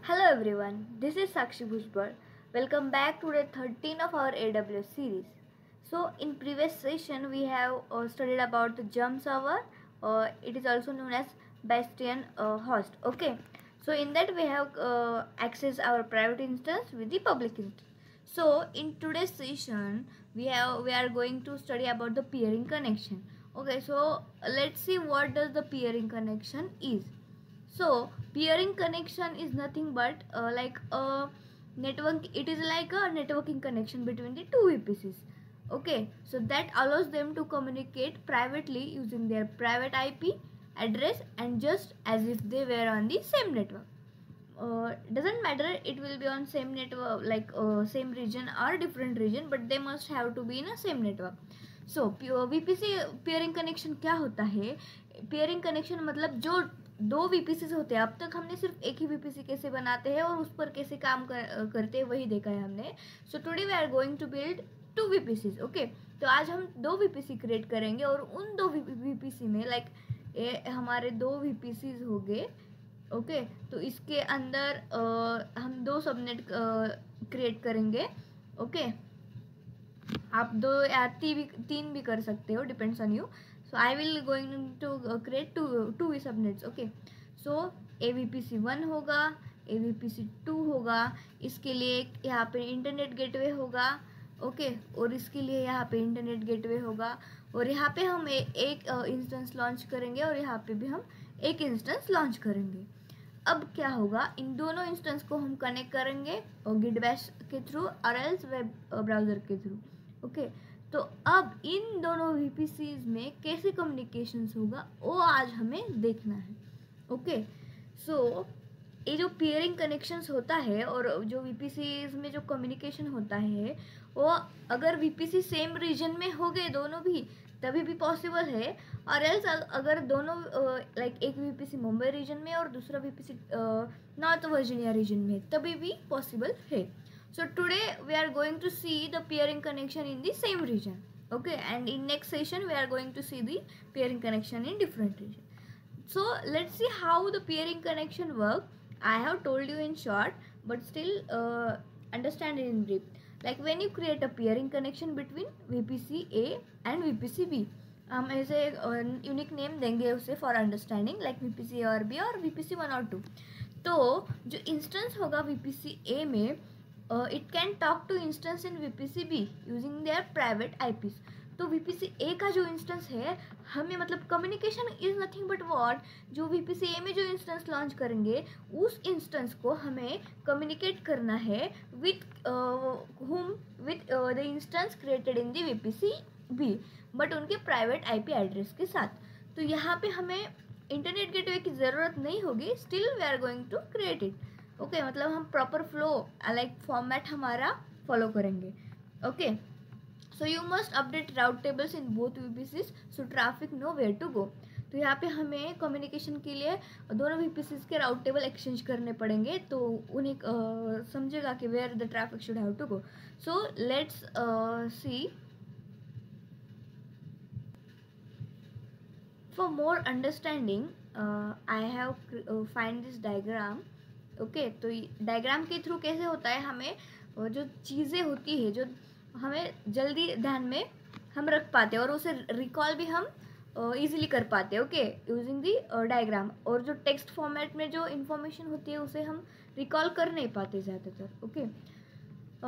Hello everyone, this is Sakshi Bhujbal. Welcome back to the 13 of our AWS series. So in previous session we have studied about the Jump server. It is also known as Bastion host. Okay, so in that we have access our private instance with the public instance. So in today's session we are going to study about the peering connection. Okay, so let's see what does the peering connection is. So peering connection is nothing but like a network. It is like a networking connection between the two VPCs. Okay, so that allows them to communicate privately using their private IP address and just as if they were on the same network. Doesn't matter it will be on same network like same region or different region, but they must have to be in a same network. So VPC peering connection क्या होता है? Pairing connection मतलब जो दो VPC होते हैं, अब तक हमने सिर्फ एक ही वीपीसी कैसे बनाते हैं और उस पर कैसे काम करते हैं वही देखा है हमने. So today we are going to build two VPC. Okay, तो आज हम दो वीपीसी क्रिएट करेंगे और उन दो वीपीसी में लाइक हमारे दो वीपीसी हो गए. ओके, तो इसके अंदर हम दो सबनेट क्रिएट करेंगे. ओके, आप दो या तीन भी कर सकते हो, depends on you. So I will going to create two we subnets. Okay, so AVPC 1 होगा, AVPC 2 होगा. इसके लिए यहाँ पे इंटरनेट गेटवे होगा. ओके, और इसके लिए यहाँ पे इंटरनेट गेटवे होगा और यहाँ पे हम एक इंस्टेंस लॉन्च करेंगे और यहाँ पे भी हम एक इंस्टेंस लॉन्च करेंगे. अब क्या होगा, इन दोनों इंस्टेंस को हम कनेक्ट करेंगे और गिट बैश के थ्रू और एल्स वेब ब्राउज़र के थ्रू. ओके, तो अब इन दोनों VPCs में कैसे कम्युनिकेशंस होगा वो आज हमें देखना है. ओके, सो ये जो पेयरिंग कनेक्शंस होता है और जो VPCs में जो कम्युनिकेशन होता है वो अगर VPC सेम रीजन में हो गए दोनों भी तभी भी पॉसिबल है, और एल्स अगर दोनों लाइक एक VPC मुंबई रीजन में और दूसरा VPC नॉर्थ वर्जीनिया रीजन में तभी भी पॉसिबल है. So today we are going to see the peering connection in the same region. Okay, and in next session we are going to see the peering connection in different region. So let's see how the peering connection work. I have told you in short, but still understand it in brief. Like when you create a peering connection between VPC A and VPC B, हम ऐसे unique name देंगे उसे for understanding, like VPC A और B और VPC 1 और 2. तो जो instance होगा VPC A में, it can talk to instance in VPC B using their private IPs. तो VPC A का जो इंस्टेंस है हमें मतलब communication is nothing but what, जो VPC A में जो इंस्टेंस लॉन्च करेंगे उस इंस्टेंस को हमें कम्युनिकेट करना है with whom with the instance created in the VPC B, but उनके प्राइवेट IP एड्रेस के साथ. तो यहाँ पे हमें इंटरनेट गेटवे की ज़रूरत नहीं होगी, still we are going to create it. Okay, मतलब हम प्रॉपर फ्लो लाइक फॉर्मेट हमारा फॉलो करेंगे. Okay, so you must update route tables in both VPCs so traffic know where to go. तो यहाँ पे हमें कम्युनिकेशन के लिए दोनों VPCs के राउट टेबल एक्सचेंज करने पड़ेंगे, तो उन्हें समझेगा कि where the traffic should have to go. So let's see. For more understanding, I have find this diagram. Okay, तो डायग्राम के थ्रू कैसे होता है, हमें जो चीज़ें होती है जो हमें जल्दी ध्यान में हम रख पाते हैं और उसे रिकॉल भी हम इजीली कर पाते हैं. Okay, using the diagram. और जो टेक्स्ट फॉर्मेट में जो इन्फॉर्मेशन होती है उसे हम रिकॉल कर नहीं पाते ज़्यादातर. ओके,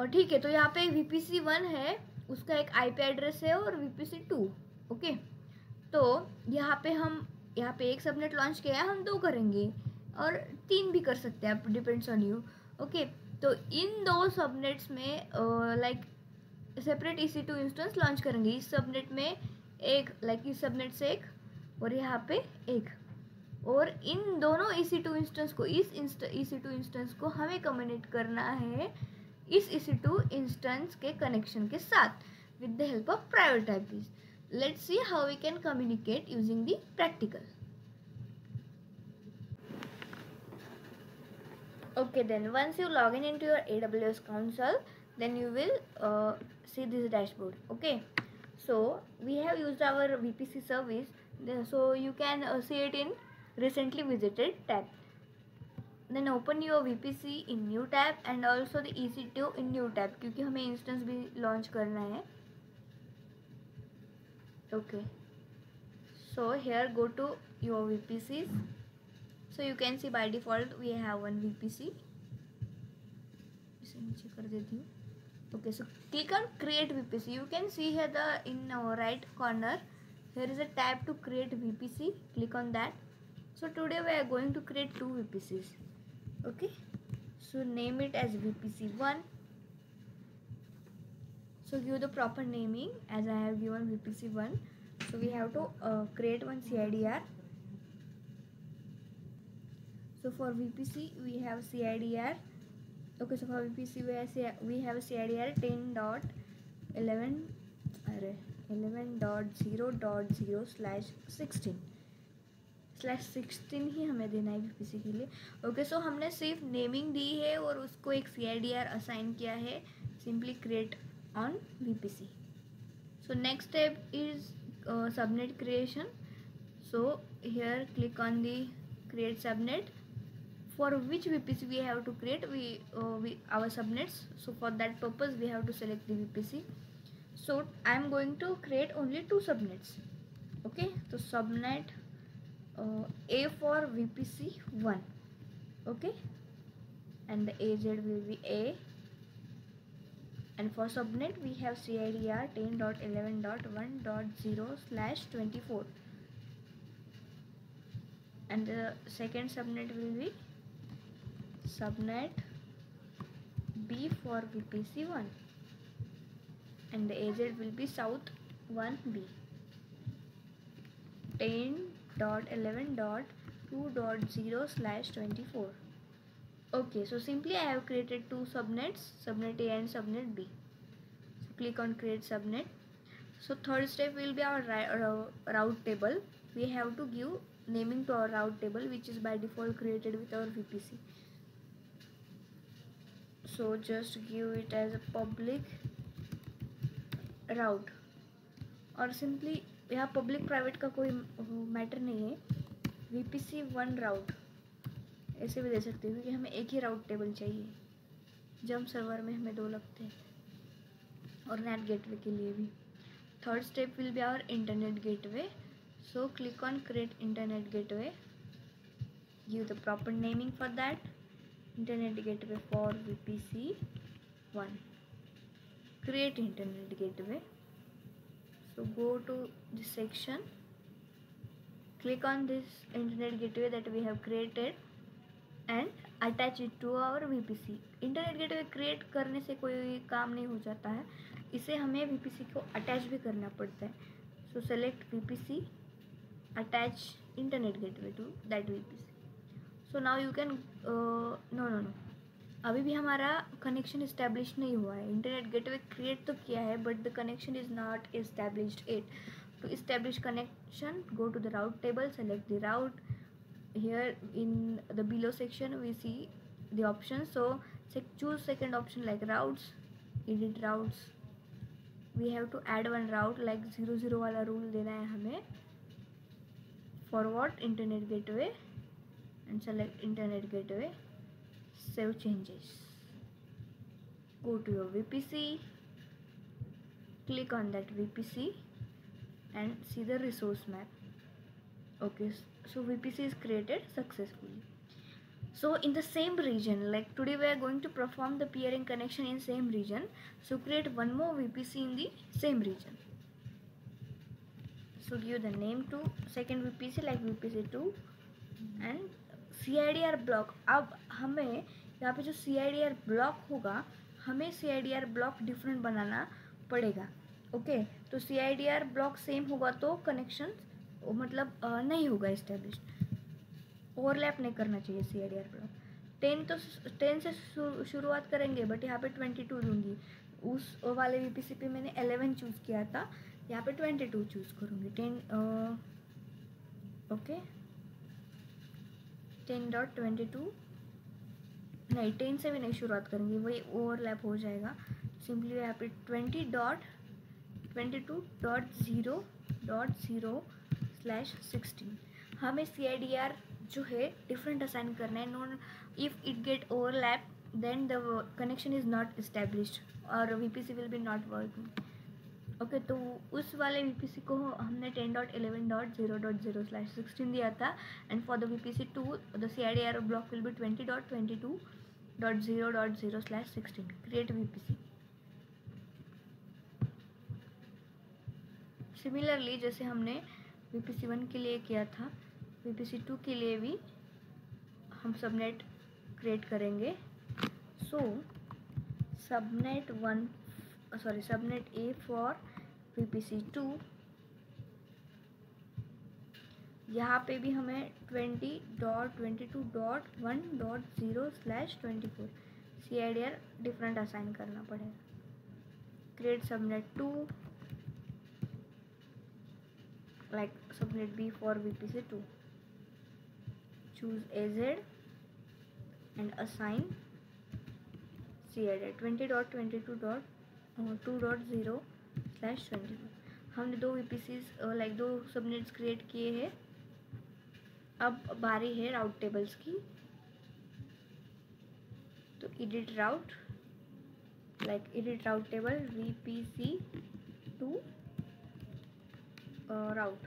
ठीक है. तो यहाँ पे VPC 1 है, उसका एक IP एड्रेस है, और VPC 2. ओके, तो यहाँ पे एक सबनेट लॉन्च किया है, हम दो करेंगे और तीन भी कर सकते हैं, आप डिपेंड्स ऑन यू. ओके, तो इन दो सबनेट्स में like separate EC2 instance launch करेंगे. इस सबनेट में एक, लाइक इस सबनेट से एक और यहाँ पे एक, और इन दोनों EC2 इंस्टेंस को इस EC2 इंस्टेंस को हमें कम्युनिकेट करना है इस EC2 इंस्टेंस के कनेक्शन के साथ with the help of private IPs. Let's see how we can communicate using the practical. Okay, then once you log in into your AWS console, then you will see this dashboard. Okay, so we have used our VPC service, so you can see it in recently visited tab. Then open your VPC in new tab and also the EC2 in new tab, क्योंकि हमें instance भी launch करना है. Okay, so here go to your VPCs. So you can see by default we have one VPC. इसे नीचे कर देती हूँ. Okay, so click on create VPC. You can see here the in right corner here is a tab to create VPC. Click on that. So today we are going to create two VPCs. Okay, so name it as VPC1. So give the proper naming as I have given VPC1. So we have to create one CIDR. So for VPC we have CIDR. Okay, so for VPC we have CIDR 10.11.0.0/16 ही हमें देना है VPC के लिए. Okay, सो हमने सिर्फ naming दी है और उसको एक CIDR असाइन किया है. Simply create on VPC. So next step is subnet creation. So here click on the create subnet. For which VPC we have to create our subnets. So for that purpose we have to select the VPC. So I am going to create only two subnets. Okay, so subnet A for VPC1. Okay, and the AZ will be A, and for subnet we have CIDR 10.11.1.0/24, and the second subnet will be subnet B for VPC1, and the AZ will be South 1B 10.11.2.0/24. Okay, so simply I have created two subnets, subnet A and subnet B. So click on create subnet. So third step will be our route table. We have to give naming to our route table, which is by default created with our VPC. So just give it as a public route, और simply यहाँ public private का कोई matter नहीं है. VPC1 राउट ऐसे भी दे सकते हो, क्योंकि हमें एक ही राउट टेबल चाहिए. जम सर्वर में हमें दो लगते हैं, और नेट गेटवे के लिए भी. Third step will be our internet gateway. So click on create internet gateway. Give the proper naming for that. Internet gateway for VPC1. Create internet gateway. So go to this section, click on this internet gateway that we have created and attach it to our VPC. internet gateway create करने से कोई काम नहीं हो जाता है, इसे हमें VPC को अटैच भी करना पड़ता है. So select VPC, attach internet gateway to that VPC. So now you can know अभी भी हमारा कनेक्शन इस्टेब्लिश नहीं हुआ है. इंटरनेट गेटवे क्रिएट तो किया है, but the connection is not established it. To establish connection, go to the route table, select the route. Here in the below section we see the option. So choose second option like routes, edit routes. We have to add one route like 0 वाला rule देना है हमें. Forward internet gateway and select internet gateway, save changes, go to your VPC, click on that VPC and see the resource map. Okay, so VPC is created successfully. So in the same region, like today we are going to perform the peering connection in same region, so create one more VPC in the same region. So give the name to second VPC like VPC2 and CIDR block. अब हमें यहाँ पे जो CIDR block होगा, हमें CIDR block different बनाना पड़ेगा. Okay, तो CIDR block same होगा तो कनेक्शन मतलब नहीं होगा इस्टेब्लिश. ओवरलैप नहीं करना चाहिए CIDR ब्लॉक. 10 से शुरुआत करेंगे, बट यहाँ पे 22 दूँगी. उस वाले VPC पे मैंने 11 चूज़ किया था, यहाँ पे 22 चूज़ करूँगी. 10 ओके 10.22 नहीं, 10 से भी नहीं शुरुआत करेंगे, वही ओवरलैप हो जाएगा. सिंपली यहाँ पे 20.22.0.0/16 हमें CIDR जो है डिफरेंट असाइन करना है. No, if it get overlap then the connection is not established और VPC will be not working. Okay, तो उस वाले VPC को हमने 10.11.0.0/16 दिया था. And for the VPC2 the CIDR block will be 20.22.0.0/16. Create VPC. Similarly जैसे हमने VPC1 के लिए किया था, VPC2 के लिए भी हम सबनेट क्रिएट करेंगे. सो सबनेट A फॉर VPC2. यहाँ पे भी हमें 20.22.1.0/24 CIDR डिफरेंट असाइन करना पड़ेगा. Create subnet 2 like subnet B for VPC2. Choose AZ and assign CIDR 20.22.2.0/24. हमने दो VPCs लाइक दो सबनेट्स क्रिएट किए हैं. अब बारी है राउट टेबल्स की. तो edit route, like edit route table VPC2 route.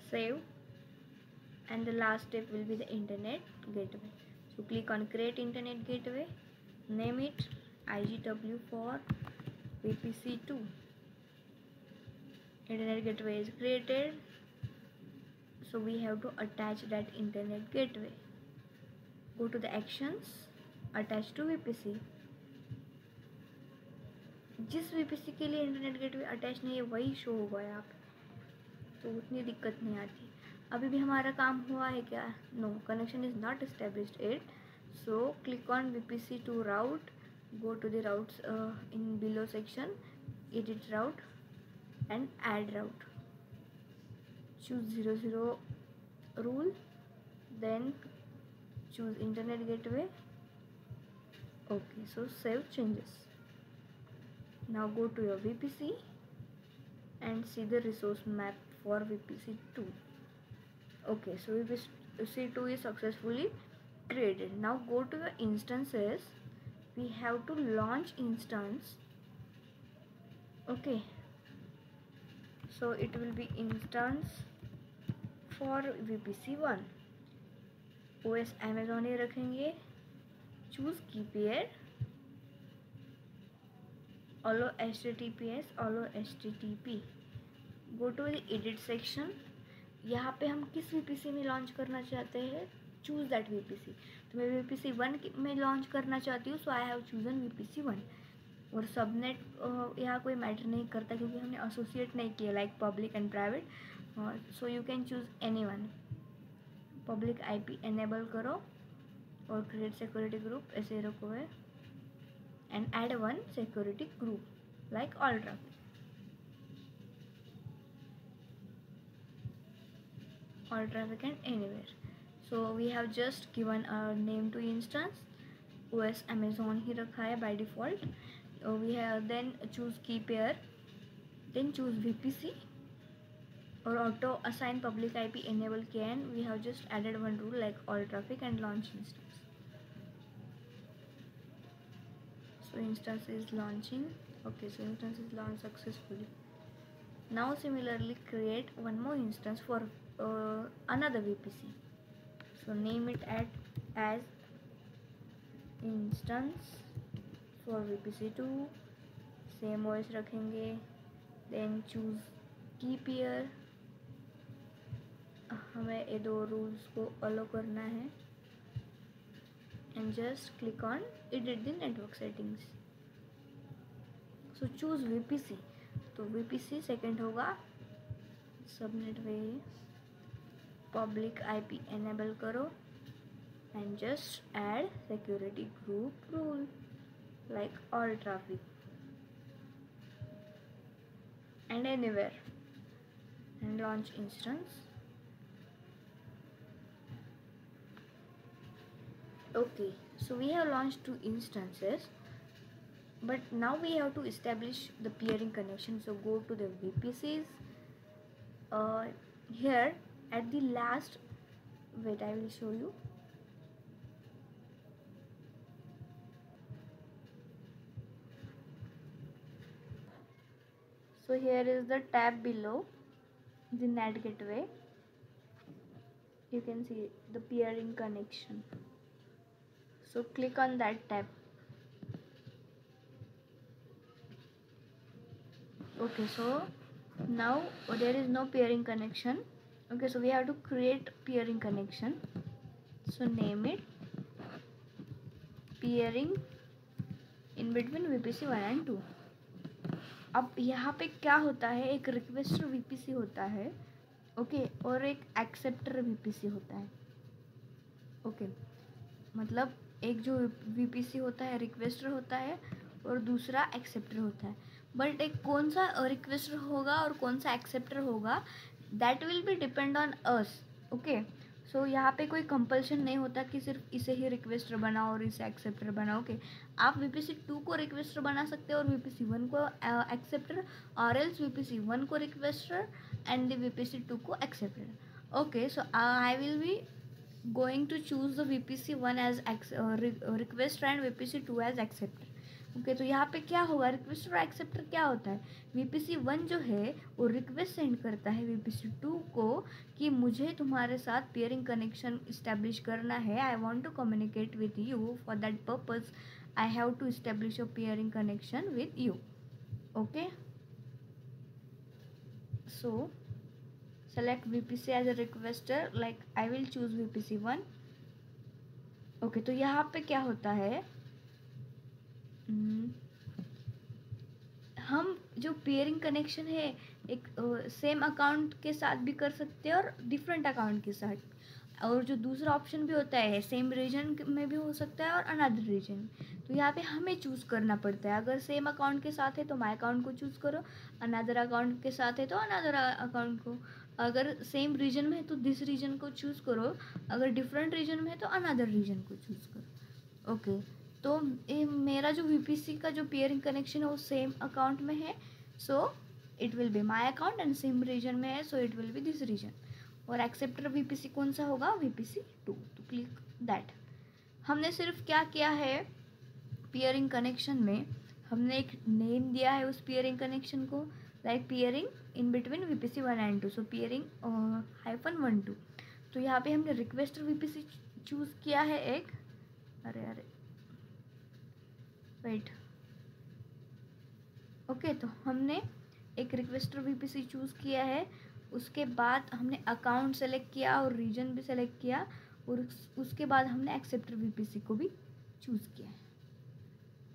Save, and the last step will be the internet gateway. So click on create internet gateway, name it IGW for VPC2. Internet gateway is created, so we have to attach that internet gateway. Go to the actions, attach to VPC. जिस VPC के लिए internet gateway attach नहीं है वही show होगा यहाँ पे, तो उतनी दिक्कत नहीं आती. अभी भी हमारा काम हुआ है क्या? No, connection is not established it. So click on VPC2 route, go to the routes in below section, edit route and add route. Choose 00 rule, then choose internet gateway. Okay, so save changes. Now go to your VPC and see the resource map for VPC2. Okay, so VPC2 is successfully created. Now go to your instances. We have to launch instance. Okay, so it will be instance for VPC1. OS Amazon ही रखेंगे. Choose key pair. allow HTTPS, allow HTTP. Go to the edit section. यहाँ पे हम किस VPC में launch करना चाहते हैं, choose that VPC. तो मैं VPC1 में लॉन्च करना चाहती हूँ, सो आई हैव चूजन VPC1. और सबनेट यहाँ कोई मैटर नहीं करता क्योंकि हमने एसोसिएट नहीं किया like public and private. So you can choose anyone. Public IP enable करो और क्रिएट सिक्योरिटी ग्रुप ऐसे रखो है. And add one security group like all traffic. All traffic and anywhere. So we have just given a name to instance. OS Amazon ही रखा है by default. We have then choose key pair, then choose VPC or auto assign public IP enable can. We have just added one rule like all traffic and launch instance. So instance is launching. Okay, so instance is launched successfully. Now similarly create one more instance for another VPC. So name it as instance for VPC2. Same OS रखेंगे. Then choose key pair. हमें ये दो rules को अलो करना है. And just click on edit the network settings. So choose VPC. तो VPC second होगा. Subnet वे public IP enable करो and just add security group rule like all traffic and anywhere and launch instance. Okay, so we have launched two instances, but now we have to establish the peering connection. So go to the VPCs here at the last, wait, I will show you. So here is the tab below the NAT gateway. You can see the peering connection. So click on that tab. Okay, so now there is no peering connection. Okay, so we have to create peering connection. So name it peering in between VPC 1 and 2. अब यहाँ पे क्या होता है, एक requester VPC होता है, okay, और एक एक्सेप्टर VPC होता है. ओके, मतलब एक जो VPC होता है रिक्वेस्टर होता है और दूसरा एक्सेप्टर होता है. बट एक कौन सा रिक्वेस्टर होगा और कौन सा एक्सेप्टर होगा, that will be depend on us. Okay, so यहाँ पे कोई कंपल्शन नहीं होता कि सिर्फ इसे ही रिक्वेस्टर बनाओ और इसे एक्सेप्टर बनाओ. ओके, आप VPC 2 को रिक्वेस्टर बना सकते हो और VPC 1 को एक्सेप्टर, और एल्स VPC 1 को रिक्वेस्टर एंड द VPC 2 को acceptor. Okay, so I will be going to choose the VPC 1 as requester and VPC 2 as acceptor. Okay, तो यहाँ पे क्या होगा, रिक्वेस्टर और एक्सेप्टर क्या होता है. VPC 1 जो है वो रिक्वेस्ट सेंड करता है VPC 2 को कि मुझे तुम्हारे साथ पेयरिंग कनेक्शन इस्टेब्लिश करना है. I want to communicate with you, for that purpose I have to establish a pairing connection with you. Okay, so select VPC as a requester, like I will choose VPC 1. Okay, तो यहाँ पे क्या होता है, हम जो pairing connection है एक सेम अकाउंट के साथ भी कर सकते हैं और डिफरेंट अकाउंट के साथ, और जो दूसरा ऑप्शन भी होता है सेम रीजन में भी हो सकता है और अनदर रीजन. तो यहाँ पे हमें चूज़ करना पड़ता है. अगर सेम अकाउंट के साथ है तो माई अकाउंट को चूज़ करो, अनदर अकाउंट के साथ है तो अनदर अकाउंट को, अगर सेम रीजन में है तो दिस रीजन को चूज़ करो, अगर डिफरेंट रीजन में है तो अनदर रीजन को चूज़ करो. ओके, तो मेरा जो VPC का जो पेयरिंग कनेक्शन है वो सेम अकाउंट में है, so it will be my account, and same region में है so it will be this region. और एक्सेप्टर VPC कौन सा होगा, VPC 2. तो क्लिक दैट. हमने सिर्फ क्या किया है, पेयरिंग कनेक्शन में हमने एक नेम दिया है उस पेयरिंग कनेक्शन को, like pairing in between VPC 1 and 2, so pairing -1-2. तो यहाँ पे हमने रिक्वेस्टर VPC चूज़ किया है एक, अरे वेट. ओके, तो हमने एक रिक्वेस्टर VPC चूज़ किया है, उसके बाद हमने अकाउंट सेलेक्ट किया और रीजन भी सेलेक्ट किया, और उसके बाद हमने एक्सेप्टर VPC को भी चूज़ किया है.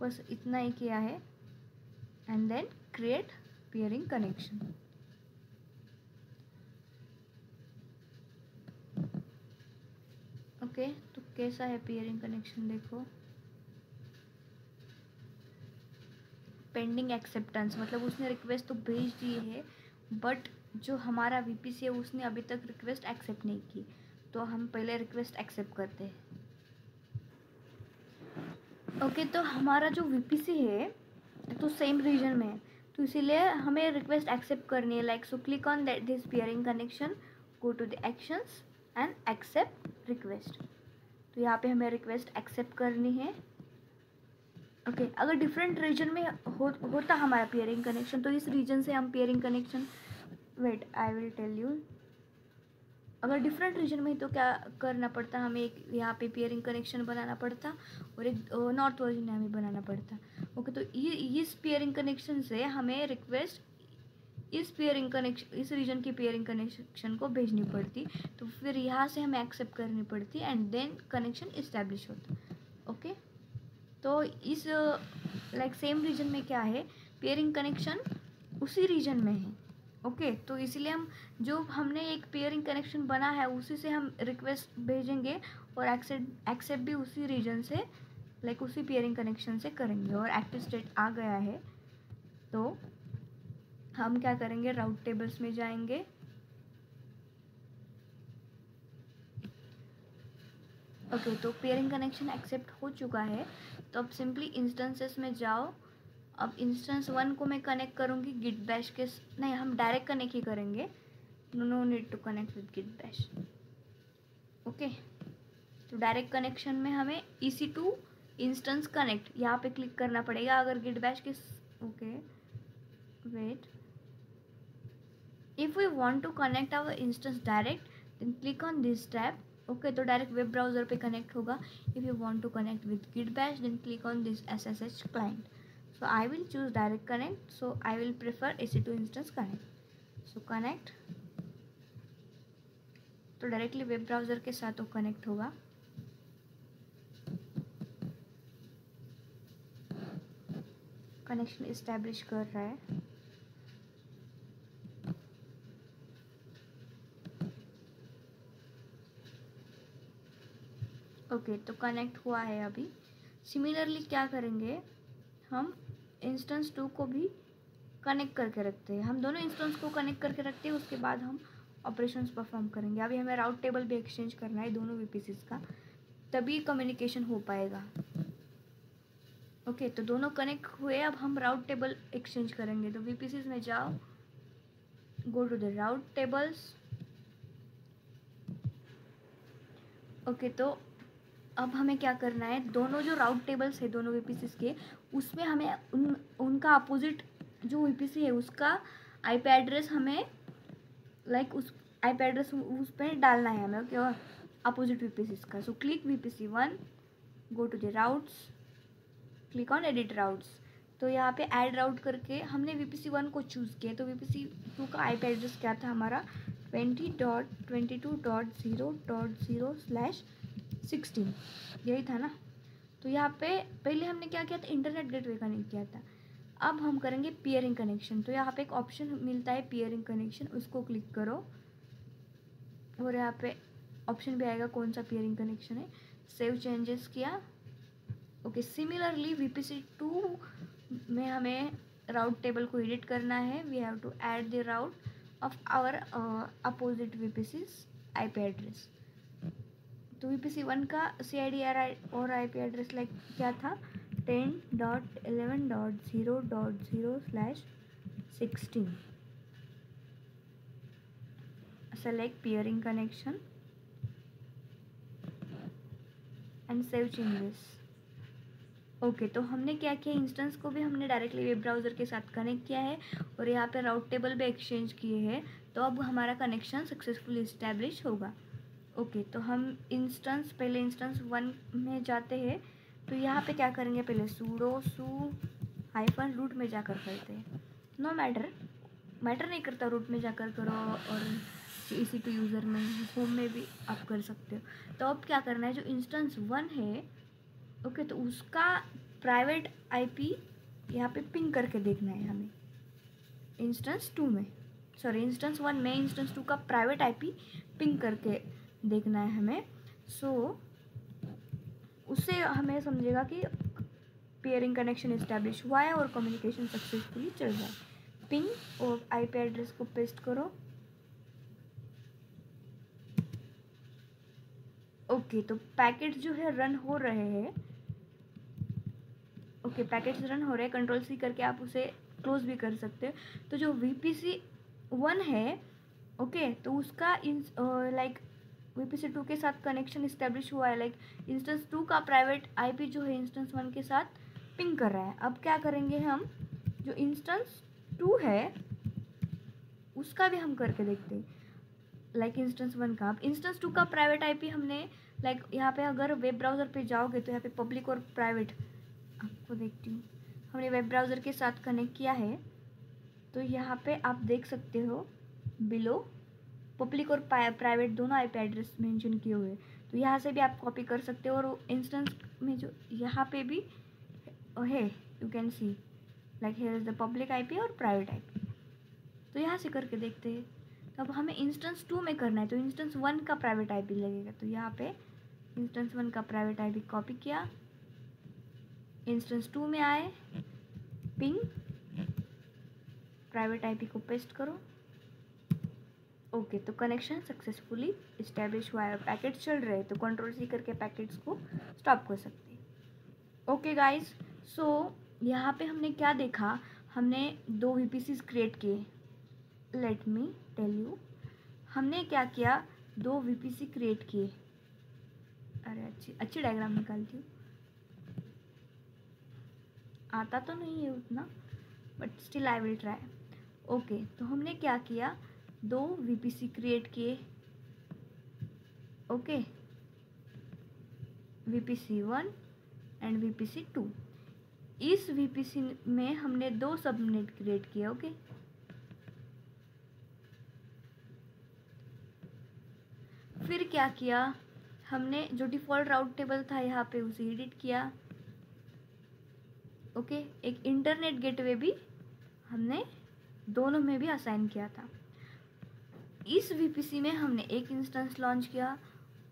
बस इतना ही किया है, and then create pairing connection. Okay, तो कैसा है पेयरिंग कनेक्शन, देखो. पेंडिंग एक्सेप्टेंस, मतलब उसने रिक्वेस्ट तो भेज दी है बट जो हमारा VPC है उसने अभी तक रिक्वेस्ट एक्सेप्ट नहीं की. तो हम पहले रिक्वेस्ट एक्सेप्ट करते हैं. ओके, तो हमारा जो VPC है तो सेम रीजन में है, तो इसीलिए हमें रिक्वेस्ट एक्सेप्ट करनी है. Like, so click on that this pairing connection, go to the actions and accept request. तो यहाँ पे हमें रिक्वेस्ट एक्सेप्ट करनी है. ओके, अगर डिफरेंट रीजन में होता हमारा पेयरिंग कनेक्शन, तो इस रीजन से हम pairing connection, wait I will tell you. अगर डिफरेंट रीजन में तो क्या करना पड़ता, हमें एक यहाँ पे पेयरिंग कनेक्शन बनाना पड़ता और एक नॉर्थ वर्जीनिया में बनाना पड़ता. ओके, तो इस पेयरिंग कनेक्शन से हमें रिक्वेस्ट इस रीजन की पेयरिंग कनेक्शन को भेजनी पड़ती, तो फिर यहाँ से हमें एक्सेप्ट करनी पड़ती एंड देन कनेक्शन इस्टेब्लिश होता. ओके, तो इस लाइक सेम रीजन में क्या है, पेयरिंग कनेक्शन उसी रीजन में है. ओके, तो इसलिए हम जो हमने एक पेयरिंग कनेक्शन बना है उसी से हम रिक्वेस्ट भेजेंगे और एक्सेप्ट भी उसी रीजन से, लाइक उसी पेयरिंग कनेक्शन से करेंगे. और एक्टिव स्टेट आ गया है तो हम क्या करेंगे, राउट टेबल्स में जाएंगे. ओके, तो पेयरिंग कनेक्शन एक्सेप्ट हो चुका है, तो अब सिंपली इंस्टेंसेस में जाओ. अब इंस्टेंस 1 को मैं कनेक्ट करूँगी गिट बैश के, नहीं हम डायरेक्ट कनेक्ट ही करेंगे. No need to connect with Git Bash. Okay, तो डायरेक्ट कनेक्शन में हमें EC2 इंस्टेंस कनेक्ट यहाँ पे क्लिक करना पड़ेगा अगर गिट बैश के। Okay wait, if we want to connect our instance direct then click on this tab. Okay, तो डायरेक्ट वेब ब्राउजर पे कनेक्ट होगा। If you want to connect with Git Bash then click on this SSH client. So I will choose direct connect, so I will prefer EC2 instance connect. So connect, तो directly web browser के साथ वो connect होगा। Connection establish कर रहा है। Okay, तो connect हुआ है अभी। सिमिलरली क्या करेंगे, हम इंस्टेंस 2 को भी कनेक्ट करके रखते हैं। हम दोनों इंस्टेंस को कनेक्ट करके रखते हैं, उसके बाद हम ऑपरेशंस परफॉर्म करेंगे। अभी हमें राउट टेबल भी एक्सचेंज करना है दोनों VPCs का, तभी कम्युनिकेशन हो पाएगा। ओके, तो दोनों कनेक्ट हुए, अब हम राउट टेबल एक्सचेंज करेंगे। तो VPCs में जाओ, go to the route tables. Okay, तो अब हमें क्या करना है, दोनों जो राउट टेबल्स है दोनों VPCs के, उसमें हमें उनका अपोजिट जो VPC है उसका IP एड्रेस हमें लाइक उस IP एड्रेस उस पर डालना है हमें। ओके, और अपोजिट VPCs का। So click VPC1, go to the routes, click on edit routes. तो यहाँ पे ऐड राउट करके हमने VPC1 को चूज़ किया। तो VPC2 का IP एड्रेस क्या था हमारा, 20.22.0.0/16 यही था ना। तो यहाँ पे पहले हमने क्या किया था, इंटरनेट गेटवे कनेक्ट किया था। अब हम करेंगे पीयरिंग कनेक्शन। तो यहाँ पे एक ऑप्शन मिलता है पीयरिंग कनेक्शन, उसको क्लिक करो और यहाँ पे ऑप्शन भी आएगा कौन सा पीयरिंग कनेक्शन है। सेव चेंजेस किया। ओके, सिमिलरली VPC2 में हमें राउट टेबल को एडिट करना है। We have to add the route of our opposite VPCs IP address. तो VPC1 का CID और IP एड्रेस लाइक क्या था, 10.11.0.0/16। Select peering connection and save changes. Okay, तो हमने क्या किया, इंस्टेंस को भी हमने डायरेक्टली वेब ब्राउज़र के साथ कनेक्ट किया है और यहाँ पे राउट टेबल भी एक्सचेंज किए हैं। तो अब हमारा कनेक्शन सक्सेसफुली इस्टेब्लिश होगा। ओके, तो हम पहले इंस्टेंस 1 में जाते हैं। तो यहाँ पे क्या करेंगे, पहले sudo -root में जाकर करते हैं। नो मैटर नहीं करता, रूट में जाकर करो और EC2 यूज़र में, होम में भी आप कर सकते हो। तो अब क्या करना है, जो इंस्टेंस 1 है ओके, तो उसका प्राइवेट IP यहाँ पे पिंग करके देखना है हमें। इंस्टेंस 1 में इंस्टेंस 2 का प्राइवेट IP पिंग करके देखना है हमें। सो उससे हमें समझेगा कि पेयरिंग कनेक्शन इस्टेब्लिश हुआ है और कम्युनिकेशन सक्सेसफुली चल रहा है। पिंग और IP एड्रेस को पेस्ट करो। ओके, तो पैकेट जो है रन हो रहे हैं। ओके, पैकेट्स रन हो रहे हैं, Ctrl+C करके आप उसे क्लोज भी कर सकते हो। तो जो VPC1 है ओके, तो उसका लाइक VPC2 के साथ कनेक्शन इस्टेब्लिश हुआ है। लाइक इंस्टेंस 2 का प्राइवेट IP जो है इंस्टेंस 1 के साथ पिंग कर रहा है। अब क्या करेंगे, हम जो इंस्टेंस 2 है उसका भी हम करके देखते हैं लाइक इंस्टेंस 1 का। अब इंस्टेंस 2 का प्राइवेट IP हमने लाइक यहाँ पे अगर वेब ब्राउज़र पे जाओगे तो यहाँ पे पब्लिक और प्राइवेट आपको देखती हूँ, हमने वेब ब्राउज़र के साथ कनेक्ट किया है। तो यहाँ पे आप देख सकते हो बिलो पब्लिक और प्राइवेट दोनों IP एड्रेस मेंशन किए हुए। तो यहाँ से भी आप कॉपी कर सकते हो और इंस्टेंस में जो यहाँ पे भी है you can see like here is the public IP और प्राइवेट IP। तो यहाँ से करके देखते हैं। तो अब हमें इंस्टेंस 2 में करना है, तो इंस्टेंस 1 का प्राइवेट IP लगेगा। तो यहाँ पे इंस्टेंस 1 का प्राइवेट IP कॉपी किया, इंस्टेंस 2 में आए, पिंग प्राइवेट IP को पेस्ट करो। ओके, तो कनेक्शन सक्सेसफुली इस्टेब्लिश हुआ है और पैकेट्स चल रहे हैं। तो Ctrl+C करके पैकेट्स को स्टॉप कर सकते हैं। ओके गाइस, सो यहाँ पे हमने क्या देखा, हमने 2 VPCs क्रिएट किए। Let me tell you. हमने क्या किया, 2 VPC क्रिएट किए। अरे अच्छी डायग्राम निकालती हूँ, आता तो नहीं है उतना, but still I will try. Okay, तो हमने क्या किया, 2 VPC क्रिएट किए। Okay, VPC1 and VPC2। इस VPC में हमने 2 सबनेट क्रिएट किए। ओके, फिर क्या किया, हमने जो डिफ़ॉल्ट राउट टेबल था यहाँ पे उसे एडिट किया। ओके, एक इंटरनेट गेटवे भी हमने दोनों में भी असाइन किया था। इस VPC में हमने एक इंस्टेंस लॉन्च किया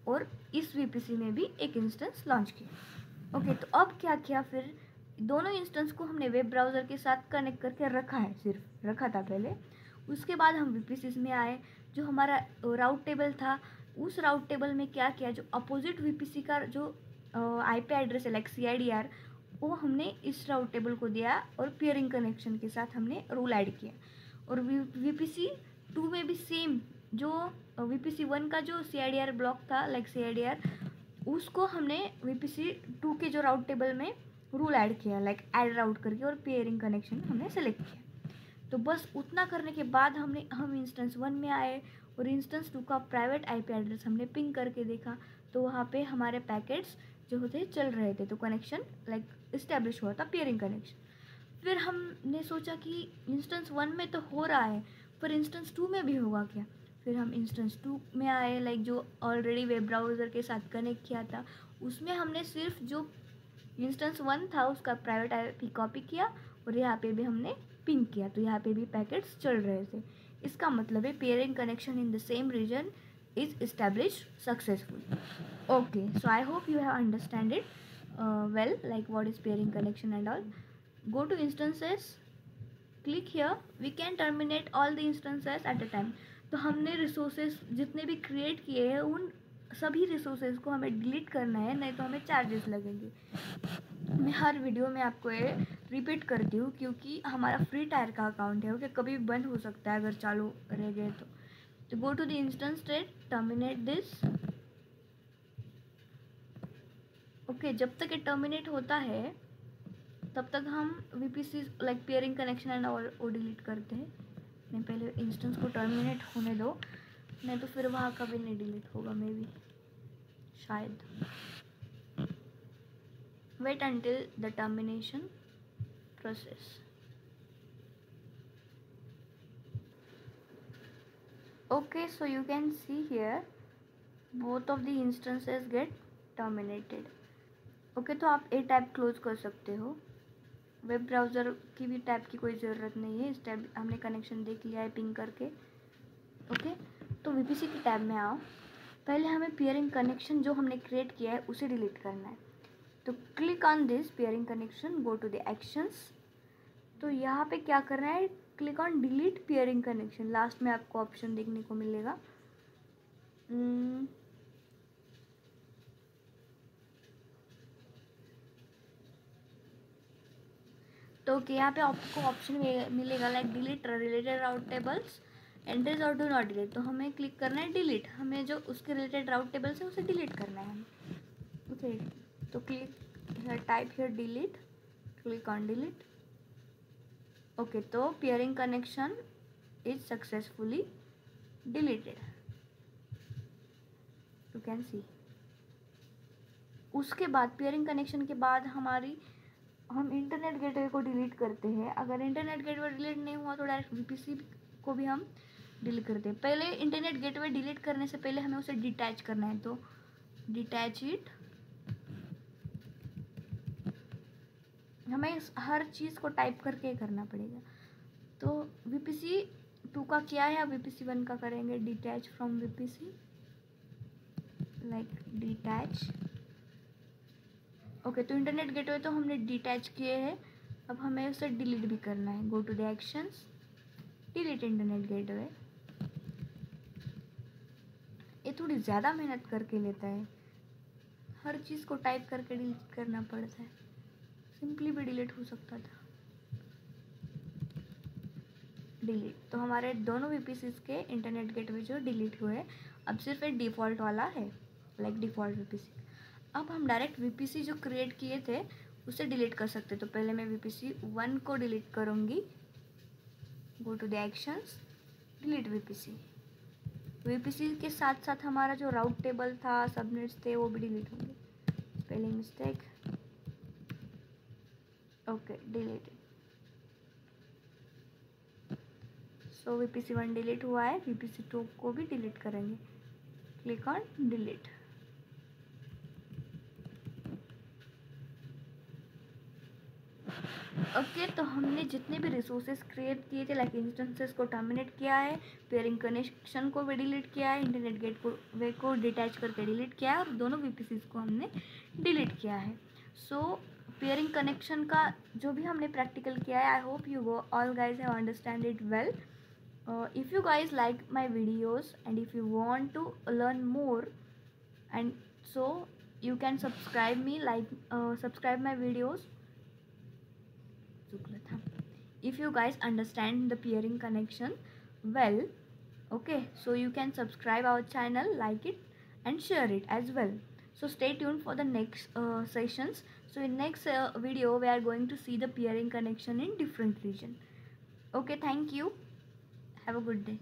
और इस VPC में भी एक इंस्टेंस लॉन्च किया। ओके, तो अब क्या किया, फिर दोनों इंस्टेंस को हमने वेब ब्राउज़र के साथ कनेक्ट करके रखा है, सिर्फ रखा था पहले। उसके बाद हम VPCs में आए, जो हमारा राउट टेबल था उस राउट टेबल में क्या किया, जो अपोजिट VPC का जो IP एड्रेस है लाइक CIDR, वो हमने इस राउट टेबल को दिया और पेयरिंग कनेक्शन के साथ हमने रूल ऐड किया। और VPC2 में भी सेम, जो VPC1 का जो CIDR ब्लॉक था लाइक CIDR, उसको हमने VPC2 के जो राउट टेबल में रूल ऐड किया लाइक ऐड राउट करके, और पेयरिंग कनेक्शन हमने सेलेक्ट किया। तो बस उतना करने के बाद हम इंस्टेंस 1 में आए और इंस्टेंस 2 का प्राइवेट IP एड्रेस हमने पिंग करके देखा, तो वहाँ पे हमारे पैकेट्स जो होते चल रहे थे, तो कनेक्शन लाइक इस्टेब्लिश हुआ था, पेयरिंग कनेक्शन। फिर हमने सोचा कि इंस्टेंस 1 में तो हो रहा है, पर इंस्टेंस 2 में भी होगा क्या। फिर हम इंस्टेंस 2 में आए, लाइक जो ऑलरेडी वेब ब्राउज़र के साथ कनेक्ट किया था, उसमें हमने सिर्फ जो इंस्टेंस 1 था उसका प्राइवेट IP कॉपी किया और यहाँ पे भी हमने पिंग किया, तो यहाँ पे भी पैकेट्स चल रहे थे। इसका मतलब है pairing connection in the same region is established successfully. Okay, so I hope you have understand it well, like what is pairing connection and all. Go to instances, click here, we can terminate all the instances at a time. तो हमने resources जितने भी create किए हैं उन सभी resources को हमें डिलीट करना है, नहीं तो हमें चार्जेस लगेंगे। मैं हर वीडियो में आपको ये रिपीट करती हूँ क्योंकि हमारा फ्री टायर का अकाउंट है। ओके, कभी भी बंद हो सकता है अगर चालू रह गए तो go to the instance state, terminate this. Okay, जब तक ये टर्मिनेट होता है तब तक हम VPC like pairing connection and all वो डिलीट करते हैं। नहीं, पहले इंस्टेंस को टर्मिनेट होने दो, नहीं तो फिर वहाँ कभी नहीं डिलीट होगा, मे बी, शायद। Wait until the termination process. Okay, so you can see here both of the instances get terminated. Okay, तो आप ये टैब क्लोज कर सकते हो। वेब ब्राउज़र की भी टैब की कोई ज़रूरत नहीं है, इस टैब हमने कनेक्शन देख लिया है पिंग करके। ओके, तो VPC की टैब में आओ। पहले हमें पेयरिंग कनेक्शन जो हमने क्रिएट किया है उसे डिलीट करना है, तो click on this pairing connection, go to the actions. तो यहाँ पे क्या करना है, click on delete pairing connection. Last में आपको ऑप्शन देखने को मिलेगा। तो यहाँ पे आपको ऑप्शन मिलेगा लाइक डिलीट रिलेटेड राउट टेबल्स, एंट्रीज और डू नॉट डिलीट। तो हमें क्लिक करना है डिलीट, हमें जो उसके रिलेटेड राउट टेबल्स है उसे डिलीट करना है हमें। ओके, तो click here, type here delete, click on delete. Okay, तो peering connection is successfully deleted, you can see. उसके बाद पेयरिंग कनेक्शन के बाद हम इंटरनेट गेटवे को डिलीट करते हैं। अगर इंटरनेट गेटवे डिलीट नहीं हुआ तो डायरेक्ट VPC को भी हम डिलीट करते हैं। पहले इंटरनेट गेटवे डिलीट करने से पहले हमें उसे डिटैच करना है, तो डिटैच इट। हमें हर चीज़ को टाइप करके करना पड़ेगा। तो VPC2 का किया है, अब VPC1 का करेंगे। Detach from VPC, like detach. Okay, तो इंटरनेट गेटवे तो हमने डिटैच किए हैं, अब हमें उसे डिलीट भी करना है। Go to the actions, delete internet gateway. ये थोड़ी ज़्यादा मेहनत करके लेता है, हर चीज़ को टाइप करके डिलीट करना पड़ता है, सिंपली भी डिलीट हो सकता था। डिलीट। तो हमारे दोनों VPCs के इंटरनेट गेटवे जो डिलीट हुए, अब सिर्फ एक डिफ़ॉल्ट वाला है, लाइक डिफ़ॉल्ट VPC। अब हम डायरेक्ट VPC जो क्रिएट किए थे उसे डिलीट कर सकते। तो पहले मैं VPC 1 को डिलीट करूँगी। Go to the actions, delete VPC। VPC के साथ साथ हमारा जो राउट टेबल था, सबनेट्स थे, वो भी डिलीट होंगे। Spelling mistake, okay, delete. So VPC 1 delete हुआ है, VPC 2 को भी डिलीट करेंगे। Click on delete. ओके, तो हमने जितने भी रिसोर्सेज क्रिएट किए थे, लाइक इंस्टेंसेस को टर्मिनेट किया है, पेयरिंग कनेक्शन को भी डिलीट किया है, इंटरनेट गेट को वे को डिटैच करके डिलीट किया है, और दोनों VPCs को हमने डिलीट किया है। सो पेयरिंग कनेक्शन का जो भी हमने प्रैक्टिकल किया है, I hope you all guys have understand it well. If you guys like my videos and if you want to learn more, and so you can subscribe me, like subscribe my videos. If you guys understand the peering connection well, okay, so you can subscribe our channel, like it and share it as well. So stay tuned for the next sessions. So in next video we are going to see the peering connection in different region. Okay, thank you. Have a good day.